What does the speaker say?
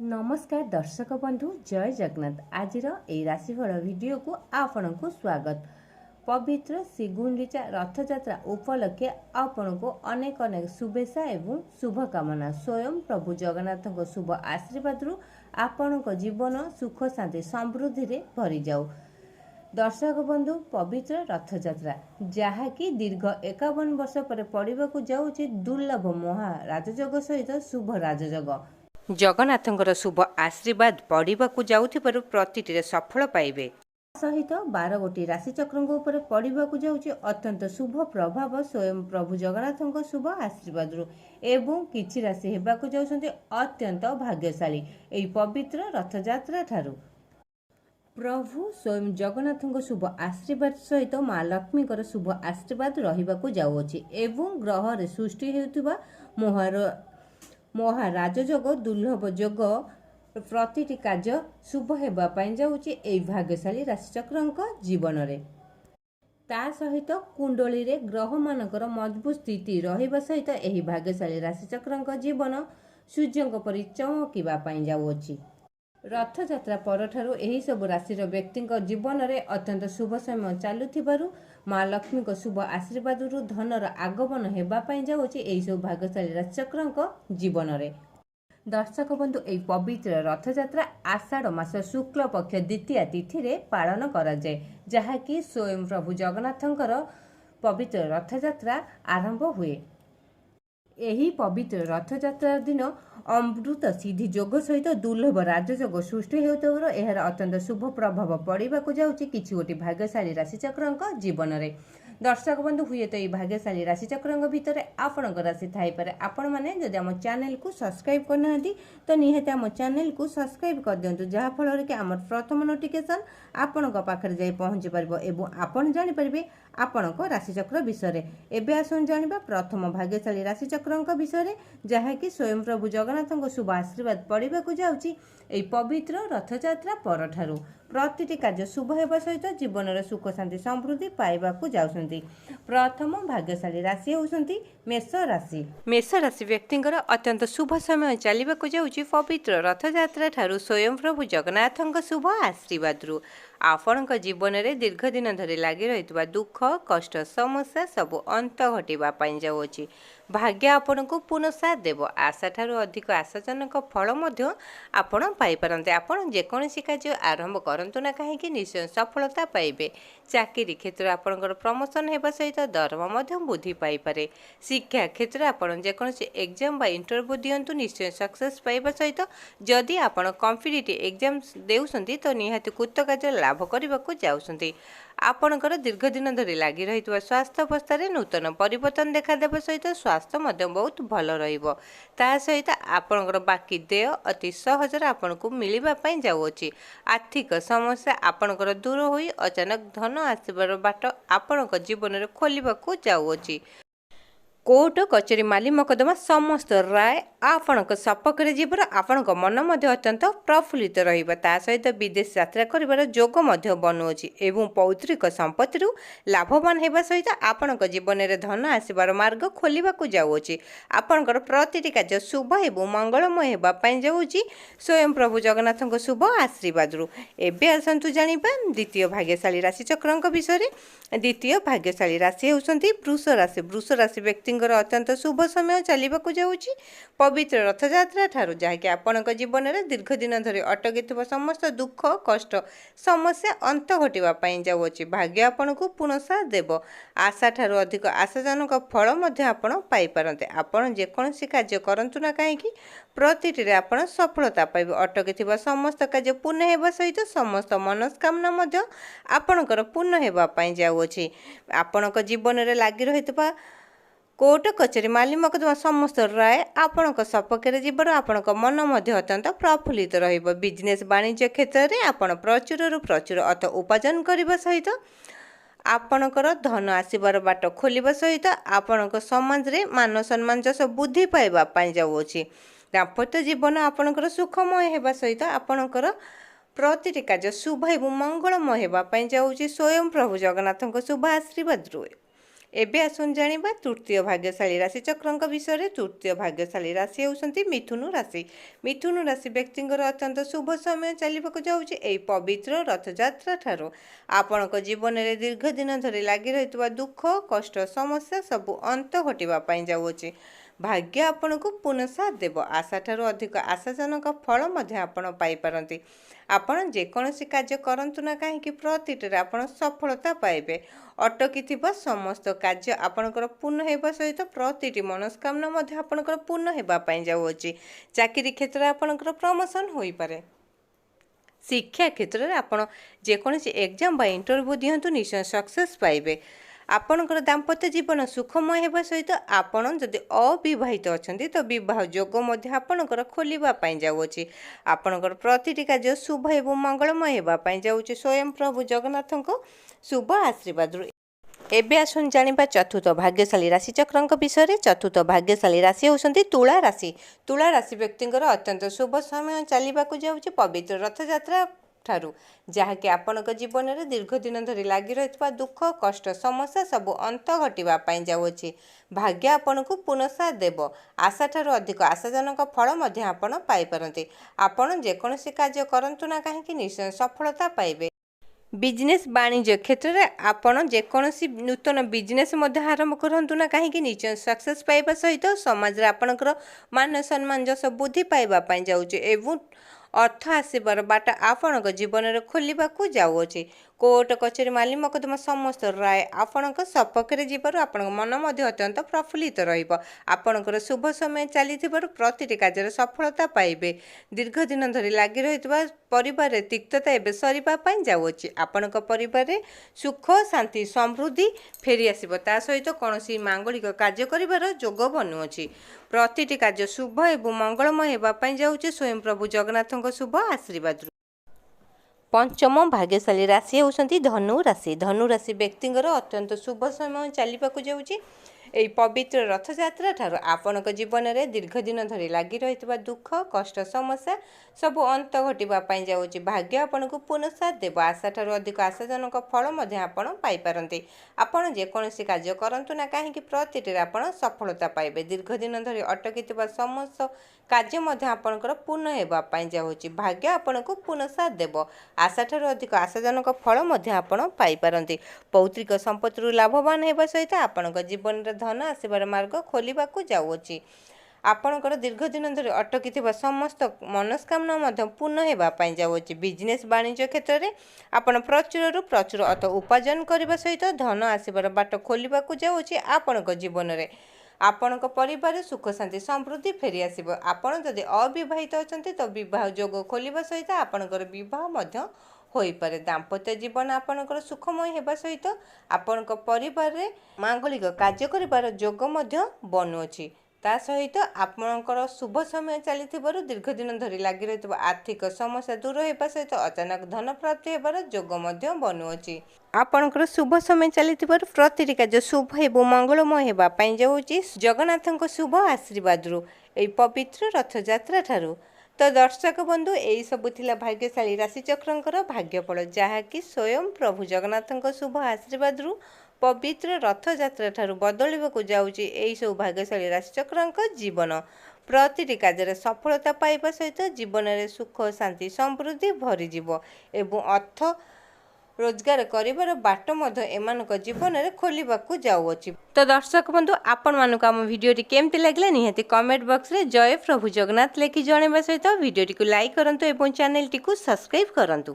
नमस्कार दर्शक बंधु जय जगन्नाथ आज राशिफल भिडियो को आपण को स्वागत। पवित्र श्रीगुंडीचा रथयात्रा उपलक्षे आपण को अनेक अनेक शुभेच्छा एवं शुभकामना। स्वयं प्रभु जगन्नाथ शुभ आशीर्वाद आपण जीवन सुख शांति समृद्धि रे भरी जाऊ। दर्शक बंधु पवित्र रथयात्रा जहाँकि दीर्घ 51 वर्ष पर पड़ाक जाऊँगी दुर्लभ महा राजयोग सहित शुभ राजयोग। जगन्नाथंकर शुभ आशीर्वाद पड़ाक जाऊथिबारु प्रतिटी सफल पाइबे। सहित 12 गोटी राशिचक्र उपर पड़ाक जाऊँगी अत्यंत शुभ प्रभाव स्वयं प्रभु जगन्नाथ शुभ आशीर्वाद एवं किछि राशि हेबाकु जाउछन्ति अत्यंत भाग्यशाली एही पवित्र रथयात्रा ठारू। प्रभु स्वयं जगन्नाथ शुभ आशीर्वाद सहित माँ लक्ष्मी शुभ आशीर्वाद रहिबाकु जाउछि एवं ग्रह रे सृष्टि हेउथिबा महाराजयोग दुर्लभ योग प्रतिटी कार्य शुभ हेबा पाई जाउछि एई भाग्यशाली राशिचक्र जीवन रे। ता सहित कुंडली रे ग्रह मानकर मजबूत स्थिति रहिबा सहित एही भाग्यशाली राशिचक्र जीवन सूर्यंक परि चमकिबा पाई जाउछि। रथयात्रा परठारु एही सब राशिर व्यक्ति जीवन में अत्यंत शुभ समय चलुथिबारु माँ लक्ष्मी शुभ आशीर्वाद धनर आगमन हेबा पाई जाउछि एही सब भाग्यशाली राशिचक्र जीवन में। दर्शक बंधु एही पवित्र रथयात्रा आषाढ़ मास शुक्ल पक्ष द्वितीय तिथि रे पालन करा जाय, जहाँकि स्वयं प्रभु जगन्नाथंकर पवित्र रथयात्रा आरंभ हुए। एही पवित्र रथयात्रा दिन अमृत सिद्धि योग सहित दुर्लभ राजयोग सृष्टि होउतबार एहार अत्यंत शुभ प्रभाव पड़ाक जाउछि किछि गोटी भाग्यशाली राशिचक्र जीवन में। दर्शक बंधु हुए तो ये भाग्यशाली राशिचक्र भितर आपण राशि थाई पारे। आपण माने जदि आम चैनल को सब्सक्राइब करना तो निहाती आम चैनल को सब्सक्राइब कर दिंतु, जहाँ फल कि आम प्रथम नोटिफिकेशन आपण पाखे जाई पहुँची पार एवं आपण जानीपारे आपण राशिचक्र विषय। एबे आसन जानिबा प्रथम भाग्यशाली राशिचक्र विषय, जहाँकि स्वयं प्रभु जगन्नाथ शुभ आशीर्वाद पड़ाक जाउछि एई पवित्र रथयात्रा परठारु प्रतिटी कार्य शुभ हेबा सहित जीवन में सुख शांति समृद्धि पाइबाकु जाउछन्ति। प्रथम भाग्यशाली राशि होउछन्ति मेष राशि। मेष राशि व्यक्तिंकर अत्यंत शुभ समय चलिबाकु जाउछि पवित्र रथयात्रा ठारु स्वयं प्रभु जगन्नाथଙ୍କ शुभ आशीर्वाद आपणक जीवन में दीर्घ दिन धरी लगी रही दुख कष्ट समस्या सबु अंत घटिबा पाई जाउछि। भाग्य आपण को पुनः साथ देव। आशा ठारू अधिक आशाजनक फल मध्य आपण पाई पारंते। आपण जेकोसी कार्य आरंभ करंतु ना कहीं निश्चय सफलता पाइबे। चाकरी क्षेत्र आपणकर प्रमोशन हेबा सहित दरमा मध्य वृद्धि पाई पारे। शिक्षा क्षेत्र आपण जेकोसी एग्जाम बा इंटरव्यू दियंतु निश्चय सक्सेस पाइबा सहित जदि आपण कॉम्पिटिटिव एग्जाम देउसंती तो निहाती कृतकार्य लाभ करबाकू जाउसंती। आपणकर दीर्घ दिन धरी लगी रही स्वास्थ्य अवस्था नूतन परिवर्तन देखादेवा सहित स्वास्थ्य मध्य बहुत भल रहिबो। ता सहित आपणकर बाकी देय अति सहजरे आपण को मिलिबा पाई जाउछि। आर्थिक समस्या आपणकर दूर होई अचानक धन आसीबार बाट आपणक जीवन में खोलिबाकू जाउछि। कोर्ट कचेरी माली मकदमा समस्त राय आपणक सपक्ष जीवर आपणक मन मध्य अत्यंत प्रफुल्लित रहिबा। ता सहित विदेश यात्रा करिबार योग मध्य बनुछि एवं पौत्रिक संपत्ति लाभवान हेबा सहित आपणक जीवन में धन आसीबार मार्ग खोलिबाकू जाउछि। आपणकर प्रतिटी कार्य शुभ एवं मंगलमय हेबा पाई जाउछि स्वयं प्रभु जगन्नाथଙ୍କ शुभ आशीर्वाद। एबे आसंतु जानिबा द्वितीय भाग्यशाली राशिचक्र विषय। द्वितीय भाग्यशाली राशि हेउछन्ति वृष राशि। वृष राशि व्यक्ति अत्यंत शुभ समय चलिबाकू जाउछि पवित्र रथयात्रा ठारू, जहाँकि आपणक जीवन में दीर्घ दिन धरी अटकी समस्त दुख कष्ट समस्या अंत घटिबा पाई जाउछि। भाग्य आपण को पुनः साथ देव। आशा ठारू अधिक आशाजनक फल मध्य आपण पाई पारंते। आपण जेकोसी कार्य करंतु ना कहीं प्रतिटी रे आपण सफलता पाइबे। अटकी समस्त कार्य पूर्ण हेबा सहित समस्त मनस्कामना मध्य आपणकर पूर्ण हेबा पाई जाउछि। आपणक जीवन में लगी रहितबा कोर्ट कचेरी माली मकदमा समस्त राय आपणक सपक्ष जीवन आपणक मन मध्य अत्यंत प्रफुल्लित रहिबो। बिजनेस वाणिज्य क्षेत्र में आपण प्रचुर प्रचुर अर्थ उपार्जन करने सहित आपणकर धन आसबार बाट खोलिबा सहित आपणक समाज रे मान सम्मान जस बुद्धि पाइबा पाई जाउछि। दाम्पत्य जीवन आपणकर सुखमय हेबा सहित आपणकर प्रतिटी कार्य शुभ एवं मंगलमय हेबा पाई जाउछि स्वयं प्रभु जगन्नाथଙ୍କ शुभ आशीर्वाद रुए। एबे आसुन जानिबा तृतीय भाग्यशाली राशिचक्रଙ୍କ विषय। तृतीय भाग्यशाली राशि होउसंती मिथुन राशि। मिथुन राशि व्यक्तिंकर अत्यंत शुभ समय चलिबाकु जाउछि। एई पवित्र रथयात्रा ठारो आपणक जीवन में दीर्घ दिन धरि लागि रहितबा दुख कष्ट समस्या सबु अंत घटिबा पई जाउछि। भाग्य आपण को पुनः साथ देव। आशा ठारू अधिक आशाजनक फल मध्य आपण पाई पारंती। आपण जेकोसी कार्य करंतु ना कहीं प्रतिटे आपण सफलता पाइबे। अटकी थिबा समस्त कार्य आपणकर पूर्ण हेबा सहित प्रतिटी मनस्कामना मध्य आपणकर पूर्ण हेबा पई जाउछि। चाकरी क्षेत्र आपणकर प्रमोशन होई पारे। शिक्षा क्षेत्र में आपण जेकोसी एग्जाम बा इंटरव्यू दियंतु निश्चय सक्सेस पाइबे। आपणकर दाम्पत्य जीवन सुखमय हेबा सहित आपण जदि अविवाहित अछंती तो विवाह योग मध्य आपणकर खोलिबा पई जाउछि। आपणकर प्रतिटी कार्य शुभ एवं मंगलमय हेबा पई जाउछि। स्वयं प्रभु जगन्नाथक शुभ आशीर्वाद। एबे आसुन जानिबा चतुर्थ भाग्यशाली राशिचक्रଙ୍କ विषय। चतुर्थ भाग्यशाली राशि होउसंती तुला राशि। तुला राशि व्यक्तिंकर अत्यंत शुभ समय चलिबाकु जाउछि। पवित्र रथयात्रा ठारू जहाँकि आपणक जीवन में दीर्घ दिन धरि लागि रहितबा दुख कष्ट समस्या सबु अंत घटिबा पई जाउछि। भाग्य आपण को पुनः साथ देव। आशा ठारू अधिक आशाजनक फल मध्य आपण पाई पारंती। आपण जेकोसी कार्य करंतु ना कहीं निश्चय सफलता पाइबे। बिजनेस वाणिज्य क्षेत्र में आपण जेकोसी नूतन बिजनेस आरंभ करंतु ना कहीं निश्चय सक्सेस पाइबा सहित समाज रे आपणकर मान सम्मान जस बुद्धि पाइबा पई जाउछि एवं अर्थ आसबार बाट आपणक जीवन में खोलिबाकु जाउछि। कोर्ट कचेरी माली मकदमा समस्त राय आपणक सपक्ष जीवर आपण मन मध्य अत्यंत प्रफुल्लित रहिबो। आपणकर शुभ समय चलीथिबारु प्रतिटी कार्य सफलता पाइबे। दीर्घ दिन धरि लागि रहितबा परिवार रे तिक्तता एबे सरिबा पई जाउछि। आपणक परिवार रे सुख शांति समृद्धि फेरी आसीबो। ता सहित कोनोसी मांगलिक कार्य करिवार योग बनुछि। प्रतिटी कार्य शुभ एवं मंगलमय हेबा पई जाउछि। स्वयं प्रभु जगन्नाथक शुभ आशीर्वाद। पंचम भाग्यशाली राशि होउसंती धनु राशि। धनु राशि व्यक्तिंकर अत्यंत शुभ समय चलिबाकु जाउछि। एई पवित्र रथयात्रा ठारू आपणक जीवन में दीर्घ दिन धरि लागि रहितबा दुख कष्ट समस्या सबु अंत घटिबा पई जाउछि। भाग्य आपण को पुनः साथ देव। आशा ठारू अधिक आशाजनक फल मध्य आपण पाई पारंती। आपण जेकोसी कार्य करंतु ना कहीं प्रतिटे आपण सफलता पाइबे। दीर्घ दिन धरि अटकीथिबा समस्त कार्य मध्य आपणकर पूर्ण हेबा पई जाउछि। भाग्य आपण को पुनः साथ देव। आशा ठारू अधिक आशाजनक फल मध्य आपण पाई पारंती। पौत्रिक संपत्ति लाभवान हेबा सहित आपणक जीवन रे धन आसबार मार्ग खोलिबाकु जाउछि। आपणकर दीर्घ दिन धरि अटकीथिबा समस्त मनस्कामना मध्य पूर्ण हेबा पई जाउछि। बिजनेस वाणिज्य क्षेत्र में आपण प्रचुर अर्थ उपार्जन करबा सहित धन आसबार बाट खोलिबाकु जाउछि। आपणक जीवन में आपणक परिवार सुख शांति समृद्धि फेरी आसीबो। आपण जदि अविवाहित अछंती तो विवाह योग खोलिबा सहित आपणकर विवाह मध्य होई पारे। दाम्पत्य जीवन आपणकर सुखमय हेबा सहित आपणक परिवार रे मांगलिक कार्य करिबार योग मध्य बनुछि। ता सहित आपणकर शुभ समय चलीथिबारु दीर्घ दिन धरि लागि रहितबा आर्थिक समस्या दूर हेबा सहित अचानक धन प्राप्ति हेबार योग मध्य बनुछि। आपणकर शुभ समय चलीथिबारु प्रतिटी कार्य शुभ एवं मंगलमय हेबा पई जाउछि। जगन्नाथक शुभ आशीर्वाद एई पवित्र रथयात्रा ठारू। तो दर्शक बंधु यही सब थिला भाग्यशाली राशिचक्रंकर भाग्यफल जहाँकि स्वयं प्रभु जगन्नाथक शुभ आशीर्वाद पवित्र रथयात्रा ठारू बदलिबाकु जाउछि। एही सब भाग्यशाली राशिचक्रंक जीवन प्रतिटी कार्य सफलता पाइबा सहित जीवन में सुख शांति समृद्धि भरीजिव एवं अर्थ रोजगार करिबार बाट मध्य एमानक जीवन में खोलिबाकु जाउछि। तो दर्शक बंधु आपण मानक आम वीडियोटी केमती लागला निहाती कमेंट बॉक्स रे जय प्रभु जगन्नाथ लेखि जणाइबा सहित वीडियोटी को लाइक करंतु एवं चैनल टी को सब्सक्राइब करंतु।